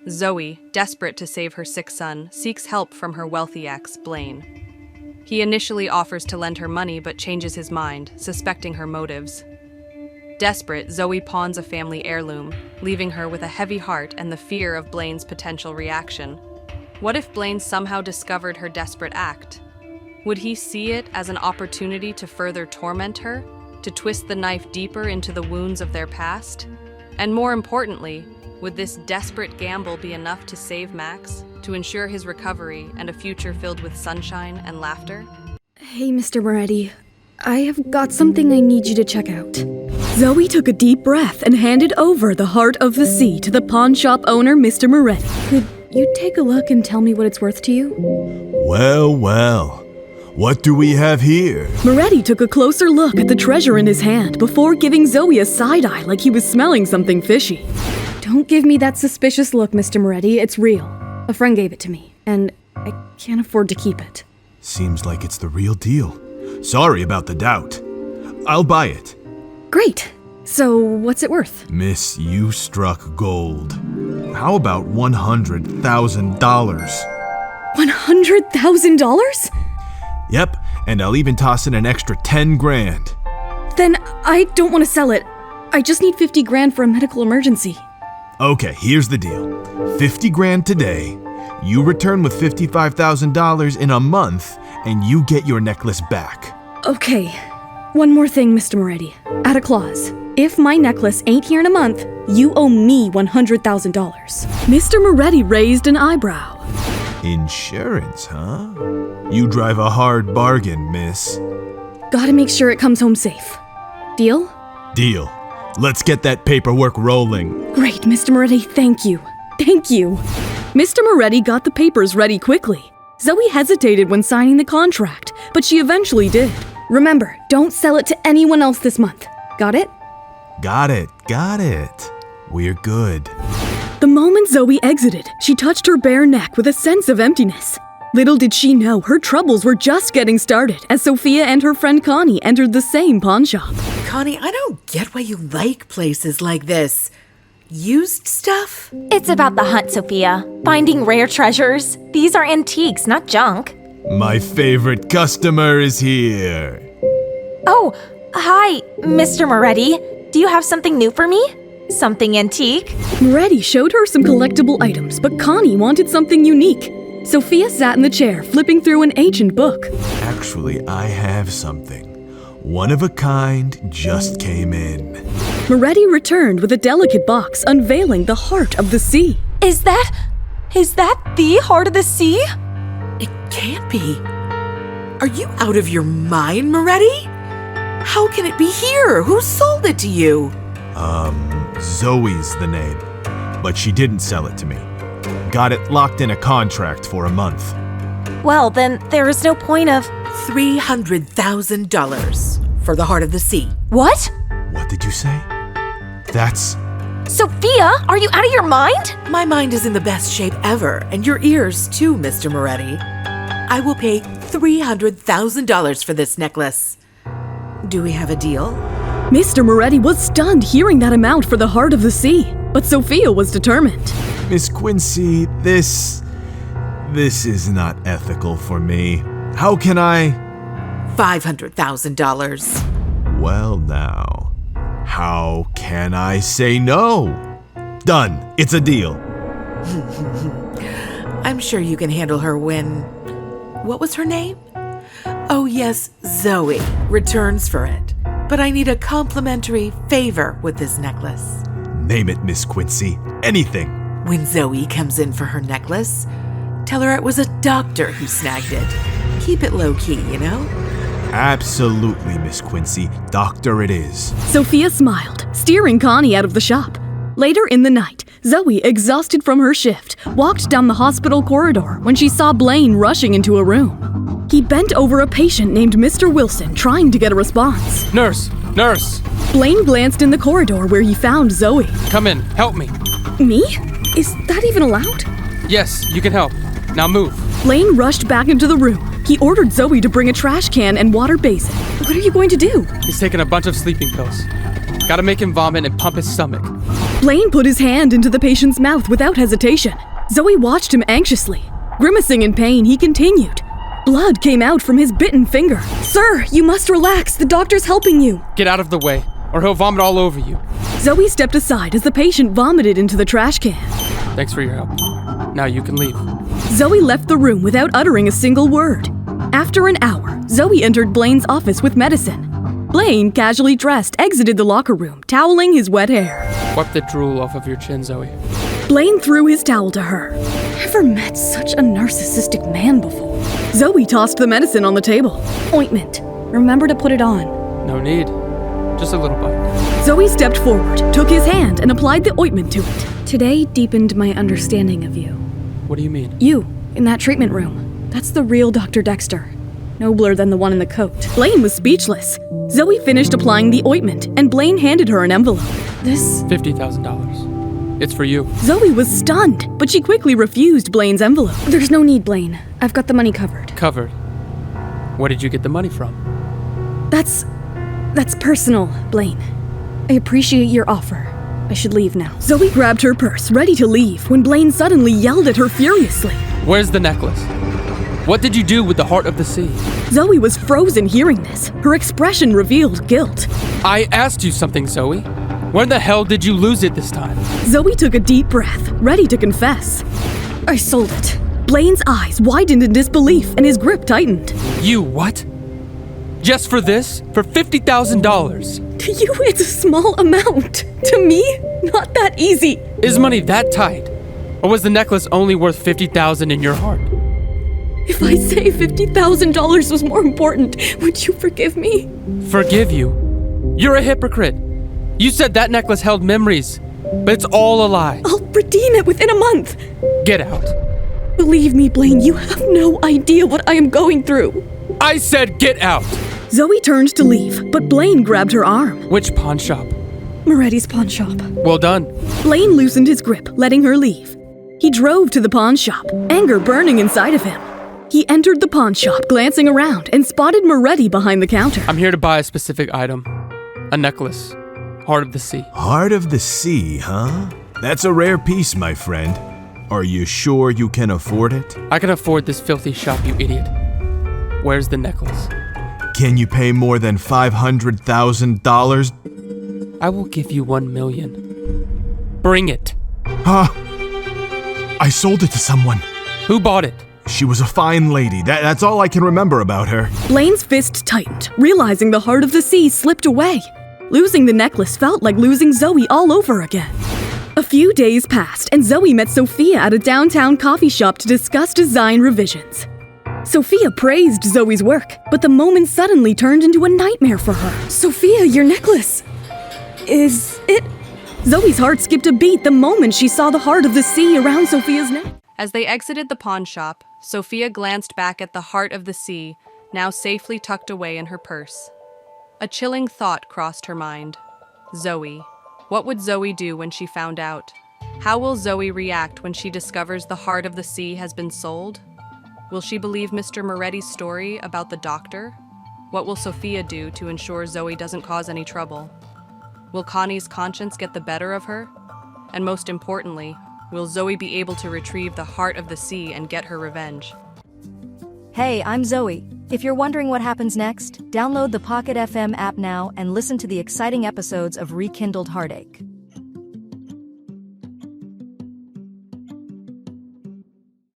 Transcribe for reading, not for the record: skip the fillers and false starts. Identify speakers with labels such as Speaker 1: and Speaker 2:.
Speaker 1: Zoey, desperate to save her sick son, seeks help from her wealthy ex, Blaine. He initially offers to lend her money but changes his mind, suspecting her motives. Desperate, Zoey pawns a family heirloom, leaving her with a heavy heart and the fear of Blaine's potential reaction. What if Blaine somehow discovered her desperate act? Would he see it as an opportunity to further torment her, to twist the knife deeper into the wounds of their past? And more importantly, would this desperate gamble be enough to save Max, to ensure his recovery and a future filled with sunshine and laughter?
Speaker 2: Hey, Mr. Moretti. I have got something I need you to check out. Zoey took a deep breath and handed over the heart of the sea to the pawnshop owner, Mr. Moretti. Could you take a look and tell me what it's worth to you?
Speaker 3: Well, well. What do we have here?
Speaker 2: Moretti took a closer look at the treasure in his hand before giving Zoey a side-eye like he was smelling something fishy. Don't give me that suspicious look, Mr. Moretti. It's real. A friend gave it to me, and I can't afford to keep it.
Speaker 3: Seems like it's the real deal. Sorry about the doubt. I'll buy it.
Speaker 2: Great. So, what's it worth?
Speaker 3: Miss, you struck gold. How about $100,000?
Speaker 2: $100,000?
Speaker 3: Yep, and I'll even toss in an extra 10 grand.
Speaker 2: Then I don't want to sell it. I just need 50 grand for a medical emergency.
Speaker 3: Okay, here's the deal. 50 grand today, you return with $55,000 in a month, and you get your necklace back.
Speaker 2: Okay. One more thing, Mr. Moretti. Add a clause. If my necklace ain't here in a month, you owe me $100,000. Mr. Moretti raised an eyebrow.
Speaker 3: Insurance, huh? You drive a hard bargain, miss.
Speaker 2: Gotta make sure it comes home safe. Deal?
Speaker 3: Deal. Let's get that paperwork rolling.
Speaker 2: Great, Mr. Moretti, thank you. Thank you. Mr. Moretti got the papers ready quickly. Zoey hesitated when signing the contract, but she eventually did. Remember, don't sell it to anyone else this month. Got it?
Speaker 3: Got it. We're good.
Speaker 2: The moment Zoey exited, she touched her bare neck with a sense of emptiness. Little did she know her troubles were just getting started as Sofia and her friend Connie entered the same pawn shop.
Speaker 4: Connie, I don't get why you like places like this. Used stuff?
Speaker 5: It's about the hunt, Sofia. Finding rare treasures. These are antiques, not junk.
Speaker 3: My favorite customer is here.
Speaker 5: Oh, hi, Mr. Moretti. Do you have something new for me? Something antique?
Speaker 2: Moretti showed her some collectible items, but Connie wanted something unique. Sofia sat in the chair, flipping through an ancient book.
Speaker 3: Actually, I have something. One of a kind just came in.
Speaker 2: Moretti returned with a delicate box, unveiling the heart of the sea.
Speaker 5: Is that the heart of the sea?
Speaker 4: It can't be. Are you out of your mind, Moretti? How can it be here? Who sold it to you?
Speaker 3: Zoe's the name, but she didn't sell it to me. Got it locked in a contract for a month.
Speaker 5: Well, then there is no point of...
Speaker 4: $300,000 for the heart of the sea.
Speaker 5: What?
Speaker 3: What did you say? That's...
Speaker 5: Sofia, are you out of your mind?
Speaker 4: My mind is in the best shape ever, and your ears too, Mr. Moretti. I will pay $300,000 for this necklace. Do we have a deal?
Speaker 2: Mr. Moretti was stunned hearing that amount for the heart of the sea, but Sofia was determined.
Speaker 3: Miss Quincy, this is not ethical for me. How can I...
Speaker 4: $500,000.
Speaker 3: Well now, how can I say no? Done. It's a deal.
Speaker 4: I'm sure you can handle her when... What was her name? Oh yes, Zoey returns for it. But I need a complimentary favor with this necklace.
Speaker 3: Name it, Miss Quincy. Anything.
Speaker 4: When Zoey comes in for her necklace, tell her it was a doctor who snagged it. Keep it low-key, you know?
Speaker 3: Absolutely, Miss Quincy. Doctor it is.
Speaker 2: Sophia smiled, steering Connie out of the shop. Later in the night, Zoey, exhausted from her shift, walked down the hospital corridor when she saw Blaine rushing into a room. He bent over a patient named Mr. Wilson, trying to get a response.
Speaker 6: Nurse!
Speaker 2: Blaine glanced in the corridor where he found Zoey.
Speaker 6: Come in, help me.
Speaker 2: Me? Is that even allowed?
Speaker 6: Yes, you can help. Now move.
Speaker 2: Blaine rushed back into the room. He ordered Zoey to bring a trash can and water basin. What are you going to do?
Speaker 6: He's taking a bunch of sleeping pills. Gotta make him vomit and pump his stomach.
Speaker 2: Blaine put his hand into the patient's mouth without hesitation. Zoey watched him anxiously. Grimacing in pain, he continued. Blood came out from his bitten finger. Sir, you must relax. The doctor's helping you.
Speaker 6: Get out of the way, or he'll vomit all over you.
Speaker 2: Zoey stepped aside as the patient vomited into the trash can.
Speaker 6: Thanks for your help. Now you can leave.
Speaker 2: Zoey left the room without uttering a single word. After an hour, Zoey entered Blaine's office with medicine. Blaine, casually dressed, exited the locker room, toweling his wet hair.
Speaker 6: Wipe the drool off of your chin, Zoey.
Speaker 2: Blaine threw his towel to her. Never met such a narcissistic man before. Zoey tossed the medicine on the table. Ointment. Remember to put it on.
Speaker 6: No need. Just a little bite.
Speaker 2: Zoey stepped forward, took his hand, and applied the ointment to it. Today deepened my understanding of you.
Speaker 6: What do you mean?
Speaker 2: You, in that treatment room. That's the real Dr. Dexter. Nobler than the one in the coat. Blaine was speechless. Zoey finished applying the ointment, and Blaine handed her an envelope. This...
Speaker 6: $50,000. It's for you.
Speaker 2: Zoey was stunned, but she quickly refused Blaine's envelope. There's no need, Blaine. I've got the money covered.
Speaker 6: Covered? Where did you get the money from?
Speaker 2: That's personal, Blaine. I appreciate your offer. I should leave now. Zoey grabbed her purse, ready to leave, when Blaine suddenly yelled at her furiously.
Speaker 6: Where's the necklace? What did you do with the heart of the sea?
Speaker 2: Zoey was frozen hearing this. Her expression revealed guilt.
Speaker 6: I asked you something, Zoey. Where the hell did you lose it this time?
Speaker 2: Zoey took a deep breath, ready to confess. I sold it. Blaine's eyes widened in disbelief and his grip tightened.
Speaker 6: You what? Just for this? For $50,000?
Speaker 2: To you, it's a small amount. To me, not that easy.
Speaker 6: Is money that tight? Or was the necklace only worth $50,000 in your heart?
Speaker 2: If I say $50,000 was more important, would you forgive me?
Speaker 6: Forgive you? You're a hypocrite. You said that necklace held memories, but it's all a lie.
Speaker 2: I'll redeem it within a month.
Speaker 6: Get out.
Speaker 2: Believe me, Blaine, you have no idea what I am going through.
Speaker 6: I said get out.
Speaker 2: Zoey turned to leave, but Blaine grabbed her arm.
Speaker 6: Which pawn shop?
Speaker 2: Moretti's pawn shop.
Speaker 6: Well done.
Speaker 2: Blaine loosened his grip, letting her leave. He drove to the pawn shop, anger burning inside of him. He entered the pawn shop, glancing around, and spotted Moretti behind the counter.
Speaker 6: I'm here to buy a specific item. A necklace. Heart of the sea.
Speaker 3: Heart of the sea, huh? That's a rare piece, my friend. Are you sure you can afford it?
Speaker 6: I can afford this filthy shop, you idiot. Where's the necklace?
Speaker 3: Can you pay more than $500,000?
Speaker 6: I will give you $1 million. Bring it.
Speaker 3: Huh? I sold it to someone.
Speaker 6: Who bought it?
Speaker 3: She was a fine lady. That's all I can remember about her.
Speaker 2: Blaine's fist tightened, realizing the heart of the sea slipped away. Losing the necklace felt like losing Zoey all over again. A few days passed, and Zoey met Sofia at a downtown coffee shop to discuss design revisions. Sofia praised Zoey's work, but the moment suddenly turned into a nightmare for her. Sofia, your necklace. Is it? Zoey's heart skipped a beat the moment she saw the heart of the sea around Sofia's neck.
Speaker 1: As they exited the pawn shop, Sofia glanced back at the heart of the sea, now safely tucked away in her purse. A chilling thought crossed her mind. Zoey. What would Zoey do when she found out? How will Zoey react when she discovers the heart of the sea has been sold? Will she believe Mr. Moretti's story about the doctor? What will Sofia do to ensure Zoey doesn't cause any trouble? Will Connie's conscience get the better of her? And most importantly, will Zoey be able to retrieve the heart of the sea and get her revenge?
Speaker 7: Hey, I'm Zoey. If you're wondering what happens next, download the Pocket FM app now and listen to the exciting episodes of Rekindled Heartache.